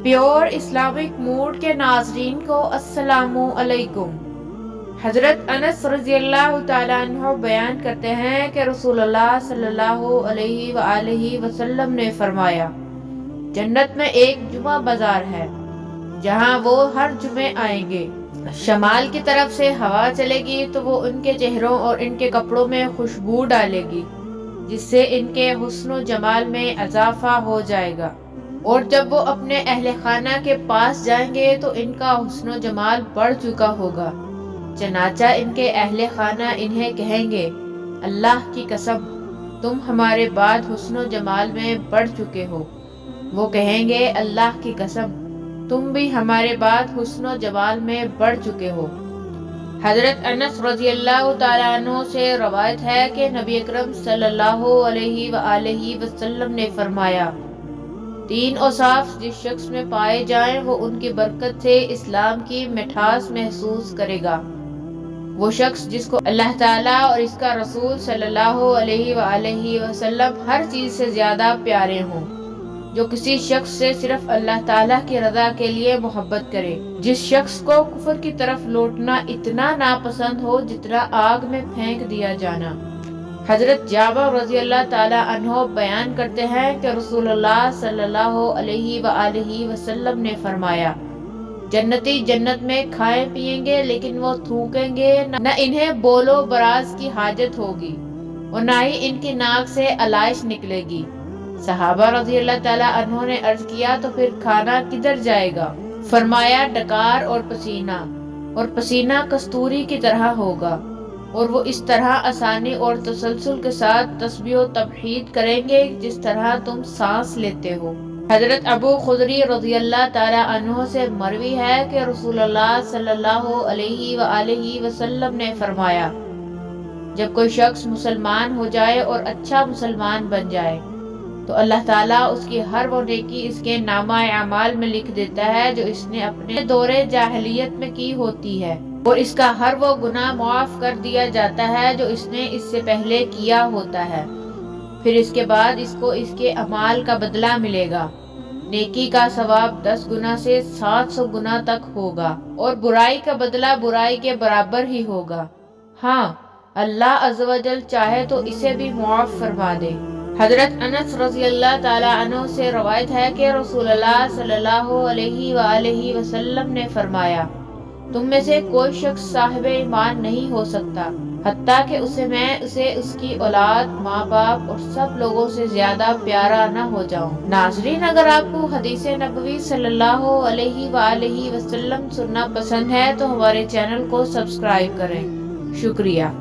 Pure Islamic mood کے ناظرین کو السلام علیکم۔ حضرت انس رضی اللہ تعالیٰ عنہ بیان کرتے ہیں کہ رسول اللہ صلی اللہ علیہ وآلہ وسلم نے فرمایا، جنت میں ایک جمعہ بازار ہے جہاں وہ ہر جمعے آئیں گے۔ شمال کی طرف سے ہوا چلے گی تو وہ ان کے چہروں اور ان کے کپڑوں میں خوشبو ڈالے گی، جس سے ان کے حسن و جمال میں اضافہ ہو جائے گا، اور جب وہ اپنے اہل خانہ کے پاس جائیں گے تو ان کا حسن و جمال بڑھ چکا ہوگا۔ چنانچہ ان کے اہل خانہ انہیں کہیں گے، اللہ کی قسم تم ہمارے بعد حسن و جمال میں بڑھ چکے ہو۔ وہ کہیں گے، اللہ کی قسم تم بھی ہمارے بعد حسن و جمال میں بڑھ چکے ہو۔ حضرت انس رضی اللہ تعالیٰ عنہ سے روایت ہے کہ نبی اکرم صلی اللہ علیہ وآلہ وسلم نے فرمایا، 3 اوصاف جس شخص میں پائے جائیں وہ ان کی برکت سے اسلام کی مٹھاس محسوس کرے گا۔ وہ شخص جس کو اللہ تعالیٰ اور اس کا رسول صلی اللہ علیہ وآلہ وسلم ہر چیز سے زیادہ پیارے ہوں، جو کسی شخص سے صرف اللہ تعالیٰ کی رضا کے لیے محبت کرے، جس شخص کو کفر کی طرف لوٹنا اتنا ناپسند ہو جتنا آگ میں پھینک دیا جانا۔ حضرت جابر رضی اللہ تعالیٰ عنہ بیان کرتے ہیں کہ رسول اللہ صلی اللہ علیہ وآلہ وسلم نے فرمایا، جنتی جنت میں کھائیں پیئیں گے لیکن وہ تھوکیں گے نہ، انہیں بول و براز کی حاجت ہوگی اور نہ ہی ان کی ناک سے علائش نکلے گی۔ صحابہ رضی اللہ تعالیٰ عنہ نے عرض کیا، تو پھر کھانا کدھر جائے گا؟ فرمایا، ڈکار اور پسینہ کستوری کی طرح ہوگا، اور وہ اس طرح آسانی اور تسلسل کے ساتھ تسبیح و تمحید کریں گے جس طرح تم سانس لیتے ہو۔ حضرت ابو خدری رضی اللہ تعالیٰ عنہ سے مروی ہے کہ رسول اللہ صلی اللہ علیہ وآلہ وسلم نے فرمایا، جب کوئی شخص مسلمان ہو جائے اور اچھا مسلمان بن جائے تو اللہ تعالیٰ اس کی ہر وہ نیکی اس کے نامہ اعمال میں لکھ دیتا ہے جو اس نے اپنے دور جاہلیت میں کی ہوتی ہے، اور اس کا ہر وہ گناہ معاف کر دیا جاتا ہے جو اس نے اس سے پہلے کیا ہوتا ہے۔ پھر اس کے بعد اس کو اس کے اعمال کا بدلہ ملے گا۔ نیکی کا ثواب 10 گنا سے 700 گنا تک ہوگا، اور برائی کا بدلہ برائی کے برابر ہی ہوگا۔ ہاں، اللہ عز و جل چاہے تو اسے بھی معاف فرما دے۔ حضرت انس رضی اللہ تعالیٰ عنہ سے روایت ہے کہ رسول اللہ صلی اللہ علیہ وآلہ وسلم نے فرمایا، تم میں سے کوئی شخص صاحب ایمان نہیں ہو سکتا حتیٰ کہ میں اسے اس کی اولاد، ماں باپ اور سب لوگوں سے زیادہ پیارا نہ ہو جاؤں۔ ناظرین، اگر آپ کو حدیث نبوی صلی اللہ علیہ وآلہ وسلم سننا پسند ہے تو ہمارے چینل کو سبسکرائب کریں۔ شکریہ۔